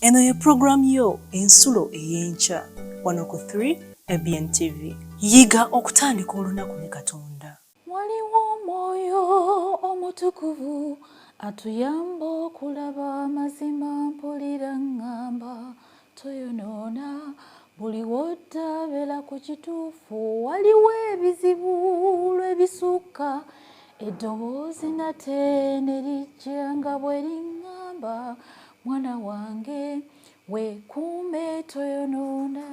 Eno ye program yo ensulo ey'enkya wano ku 3 ABN TV. Yiga okutandika olunaku ne Katonda. Waliwo omwoyo omutukuvu atuyamba okulaba amazima, mpulira ngamba toyonoona buli w'otabeera ku kituufu. Waliwo ebizibu lwebisukka eddoboozi nate ne lijja nga bwe liŋŋamba mwana wange weekuume toyonoona.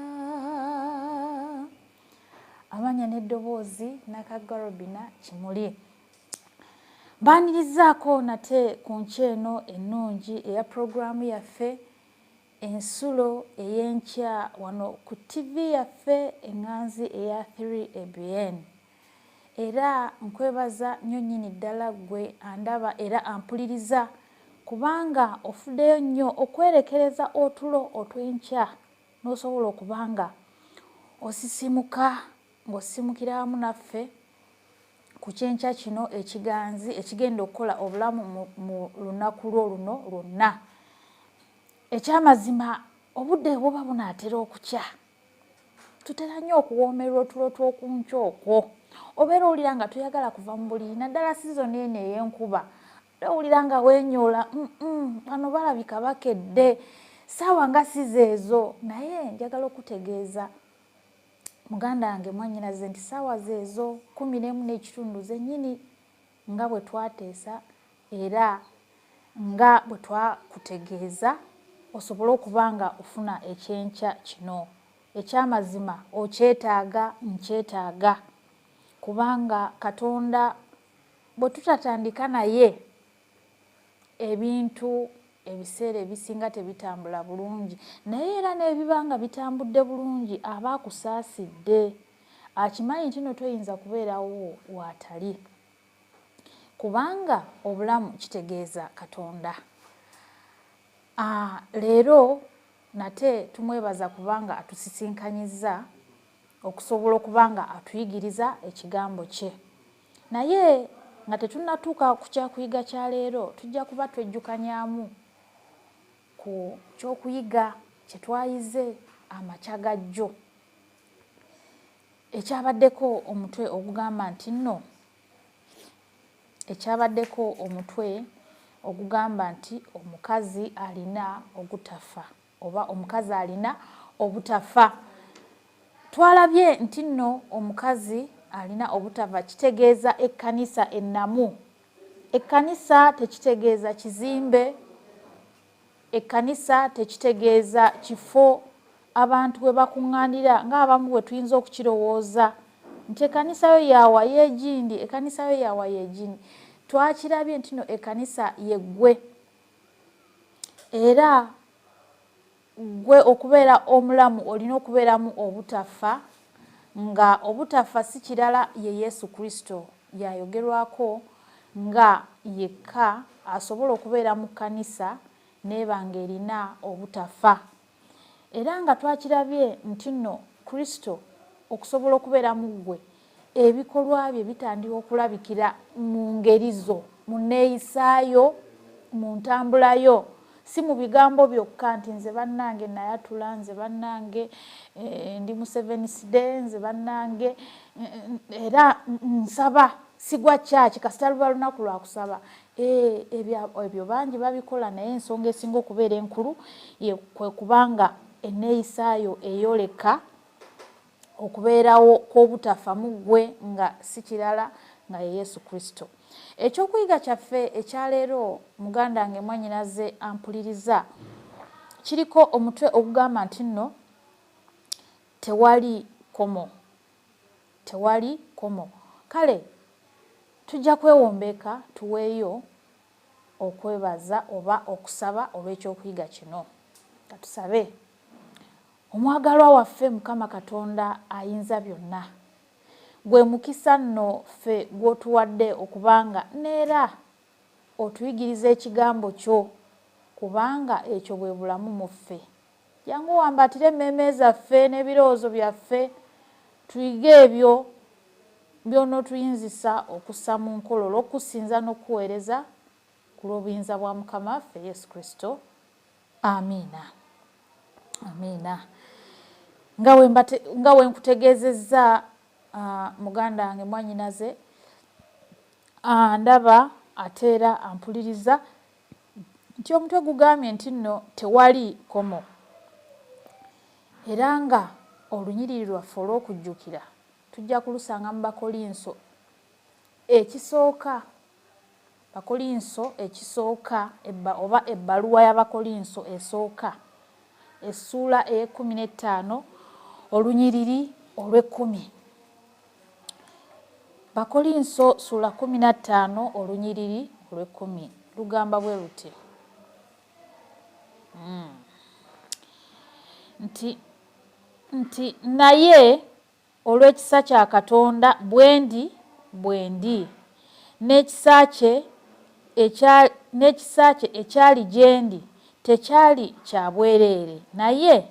Amanya n'eddoboozi Nakaggarobina Kimuli. Mbaanirizaako nate ku nkya eno ennungi eya puroguraamu yaffe ensulo ey'enkya wano ku TV yaffe eŋŋanzi eya 3 ABN. Era nkwebaza nnyo nnyini ddala ggwe andaba era ampuliriza kubanga ofuddeyo nnyo okwerekereza otulo otw'enkya n'osobola okubanga osisimuka ng'osisimukira wamu naffe ku kyenkya kino ekiganzi ekigenda okukola obulamu mu lunaku lwo luno lwonna. Ekyamazima obudde buba bunaatera okukya, tutera nnyo okuwoomerwa otulo tw'oku nkya okwo. Obeera owulira nga toyagala kuva mu buliri, naddala sizoni eno ey'enkuba. Owulira nga weenyoola, bano balabika bakedde, ssaawa nga si zeezo. Naye njagala okutegeeza muganda wange mwannyinaze nti ssaawa zeezo 11:30 zennyini nga bwe twateesa era nga bwe twakutegeeza osobole okuba nga ofuna ekyenkya kino. Ekyamazima okyetaaga, nkyetaaga kubanga Katonda bwe tutatandika naye ebintu ebiseera ebisinga tebitambula bulungi, naye era n'ebibanga bitambudde bulungi aba akusaasidde. Akimanyi nti no toyinza kubeerawo waatali kubanga obulamu kitegeeza Katonda. Leero nate tumwebaza kubanga atusisinkanyizza okusobola okubanga atuyigiriza ekigambo kye. Naye nga tetunnatuuka ku kyakuyiga kya leero, tujja kuba twejjukanyaamu ku kyokuyiga kye twayize amakya ga jjo ekyabaddeko omutwe ogugamba nti nno omukazi alina ogutafa oba omukazi alina obutafa. Twalabye nti nno omukazi alina obutafa kitegeeza ekkanisa ennamu. Ekkanisa tekitegeeza kizimbe, ekkanisa tekitegeeza kifo abantu we bakuŋŋaanira ng'abamu bwe tuyinza okukirowooza nti ekkanisa yo yaawa yeegindi, ekkanisa yo yaawa yeegindi. Twakirabye nti no ekkanisa ye ggwe, era ggwe okubeera omulamu olina okubeeramu obutafa, nga obutafa si kirala ye Yesu Kristo yayogerwako nga yekka asobola okubeera mu kkanisa n'eba ng'erina obutafa. Era nga twakirabye nti nno Kristo okusobola okubeera mu ggwe ebikolwa bye bitandika okulabikira mu ngeri zo, mu nneeyisaayo, mu ntambulayo, si mu bigambo byokka nti nze bannange nayatula, nze bannange ndi mu Seventh Day, nze bannange era nsaba sigwa kyaki kasita luba lunaku lwa kusaba. Ebyo bangi babikola naye ensonga esinga okubeera enkulu kwe kubanga enneeyisaayo eyoleka okubeerawo kw'obutafa mu ggwe nga si kirala nga ye Yesu Kristo. Ekyokuyiga kyaffe ekyaleero muganda wange mwannyinaze ampuliriza kiriko omutwe ogugamba nti nno tewali kkomo. Tewali kkomo. Kale tujja kwewombeeka tuweeyo okwebaza oba okusaba olw'ekyokuyiga kino. Katusabe. Omwagalwa waffe Mukama Katonda ayinza byonna, gwe mukisa nno ffe gw'otuwadde okubanga neera otuyigiriza ekigambo kyo kubanga ekyo bwe bulamu mu ffe. Jangu wambatire emmeeme zaffe n'ebirowoozo byaffe tuyige ebyo by'onootuyinzisa okussa mu nkola olw'okusinza n'okuweereza ku lw'obuyinza bwa Mukama waffe Yesu Kristo. Amiina. Amiina. Nga we nkutegeezezza muganda wange mwannyinaze, ndaba ateera ampuliriza nti omutwe gugambye nti nno tewali kkomo, era nga olunyiriri lwaffe olw'okujjukira tujja kulusanga mu Bakolinso ekisooka, Bakolinso ekisooka oba ebbaluwa y'Abakolinso esooka, essuula e15 olunyiriri olw'10. Bakolinso ssuula 15 olunyiriri olw'10 lugamba bwe luti nti naye olw'ekisa kya Katonda bwe ndi n'ekisa kye ekyali gye ndi tekyali kya bwereere, naye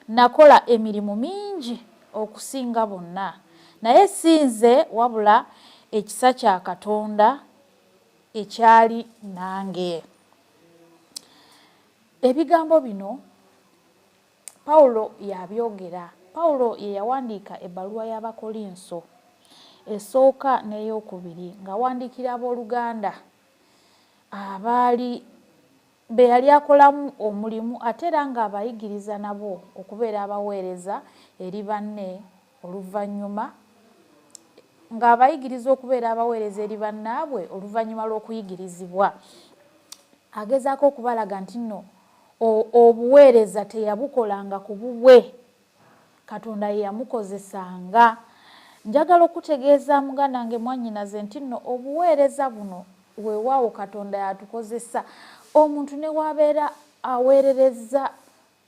nakola emirimu mingi okusinga bonna, naye si nze wabula ekisa kya Katonda ekyali nange. Ebigambo bino Pawulo yabyogera. Pawulo ye yawandiika ebbaluwa y'Abakolinso esooka n'eyokubiri ng'awandiikira abooluganda abaali be yali akolamu omulimu ate era ng'abayigiriza nabo okubeera abaweereza eri banne oluvannyuma, ng'abayigiriza okubeera abaweereza eri bannaabwe oluvannyuma lw'okuyigirizibwa. Agezaako okubalaga nti nno obuweereza teyabukolanga ku bubwe, Katonda ye yamukozesanga. Njagala okutegeeza muganda wange mwannyinaze nti nno obuweereza buno weewaawo Katonda yatukozesa. Omuntu ne wabeera aweerereza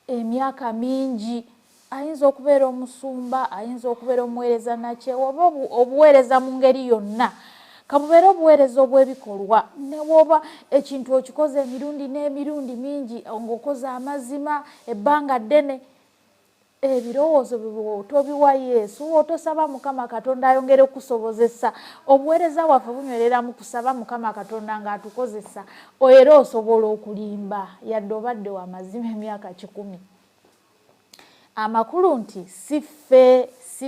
emyaka mingi, ayinza okubeera omusumba, ayinza okubeera omuweereza nakyewa oba obuweereza mu ngeri yonna, kabubeera obuweereza obw'ebikolwa. Ne bw'oba ekintu okikoze emirundi n'emirundi mingi ng'okoze amazima ebbanga ddene, ebirowoozo byo tobiwa Yesu, otosaba Mukama Katonda ayongere okusobozesa. Obuweereza bwaffe bunywerera mu kusaba Mukama Katonda ng'atukozesa, era osobola okulimba yadde obadde wa mazima emyaka 10. Amakulu nti si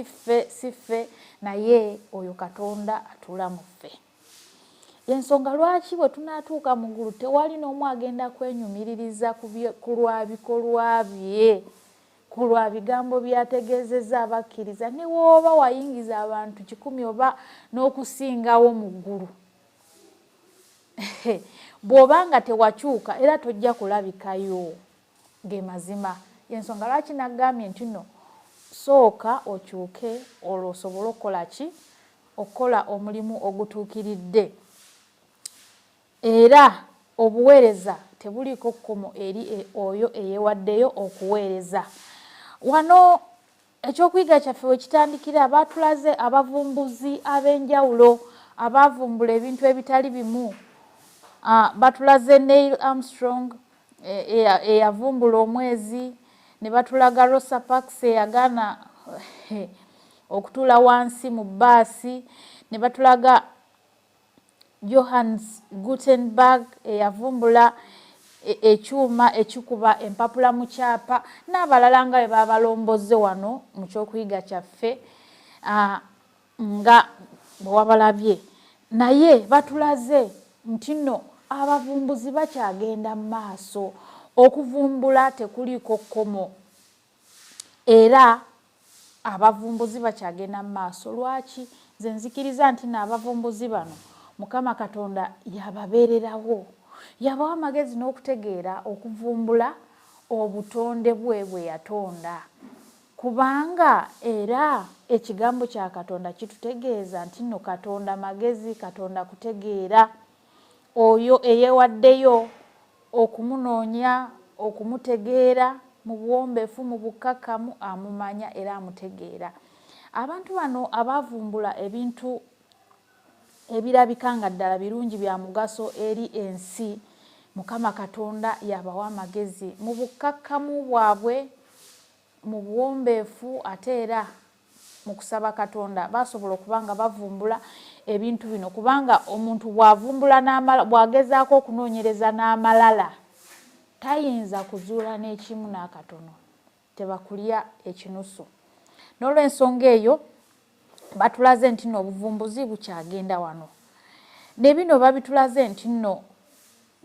ffe naye oyo Katonda atula mu ffe. Ensonga lwaki bwe tunaatuuka mu ggulu tewali n'omu agenda kwenyumiririza ku lwa bikolwa bye, ku lwa bigambo byategeezezza abakkiriza, ne wooba wayingiza abantu 10 oba n'okusingawo mu ggulu. Bw'oba nga tewakyuka era tojja kulabikayo ge mazima. Ensonga lwaki nagambye nti nno sooka okyuke olwo osobole okukola ki? Okukola omulimu ogutuukiridde. Era obuweereza tebuliiko kkomo eri oyo eyeewaddeyo okuweereza. Wano ekyokuyiga kyaffe we kitandikira baatulaze abavumbuzi ab'enjawulo abaavumbula ebintu ebitali bimu. Batulaze Neil Armstrong eyavumbula omwezi, ne batulaga Rosa Parks eyagaana okutuula wansi mu bbaasi, ne batulaga Johannes Gutenberg eyavumbula ekyuma ekikuba empapula mu kyapa, n'abalala nga bwe babalomboze wano mu kyokuyiga kyaffe nga bwe wabalabye. Naye batulaze nti nno abavumbuzi bakyagenda mu maaso, okuvumbula tekuliiko kkomo, era abavumbuzi bakyagenda mu maaso. Lwaki? Nze nzikiriza nti n'abavumbuzi bano Mukama Katonda yababeererawo, yabawa amagezi n'okutegeera okuvumbula obutonde bwe bwe yatonda, kubanga era ekigambo kya Katonda kitutegeeza nti nno Katonda magezi, Katonda kutegeera. Oyo eyeewaddeyo okumunoonya, okumutegeera mu buwombeefu, mu bukkakkamu, amumanya era amutegeera. Abantu bano abaavumbula ebintu ebirabika nga ddala birungi bya mugaso eri ensi, Mukama Katonda yabawa amagezi mu bukkakkamu bwabwe, mu buwombeefu, ate era mu kusaba Katonda basobola okuba nga bavumbula ebintu bino, kubanga omuntu bw'avumbula bw'agezaako okunoonyereza n'amalala tayinza kuzuula n'ekimu n'akatono, tebakulya ekinusu. N'olw'ensonga eyo batulaze nti nno obuvumbuzi bukyagenda wano. Ne bino babitulaze nti nno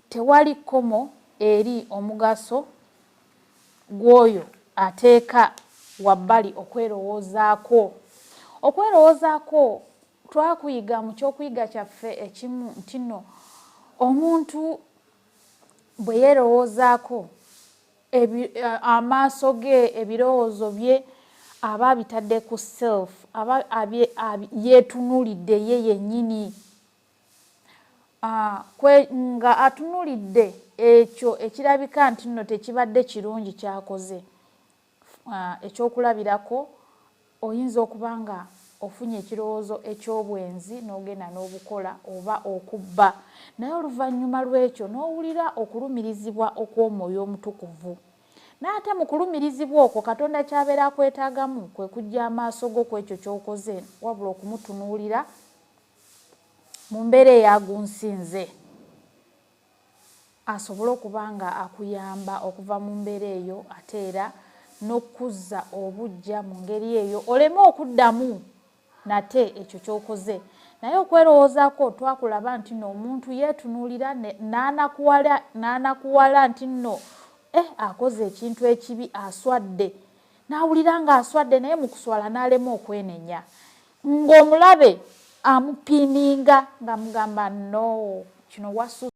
tewali kkomo eri omugaso gw'oyo ateeka wabbali okwerowoozaako. Okwerowoozaako twakuyiga mu kyokuyiga kyaffe ekimu nti nno omuntu bwe yeerowoozaako amaaso ge ebirowoozo bye aba bitadde ku self, aba yeetunuulidde ye yennyini. Nga atunuulidde ekyo ekirabika nti nno tekibadde kirungi kyakoze. Ekyokulabirako oyinza okuba nga ofunye ekirowoozo eky'obwenzi n'ogenda n'obukola oba okubba, naye oluvannyuma lw'ekyo n'owulira okulumirizibwa okw'Omwoyo Omutukuvu. N'ate mu kulumirizibwa okwo Katonda ky'abeera akwetaagamu kwe kujja amaaso go ku ekyo ky'okoze, wabula okumutunuulira mu mbeera eyagunsinze, asobole okuba nga akuyamba okuva mu mbeera eyo ate era n'okuzza obuggya mu ngeri eyo oleme okuddamu nate ekyo ky'okoze. Naye okwerowoozaako twakulaba nti nno omuntu yeetunuulira n'anakuwala nti nno akoze ekintu ekibi, aswadde, n'awulira ng'aswadde naye mu kuswala n'alema okwenenya, ng'omulabe amupiininga ng'amugamba no kino wasu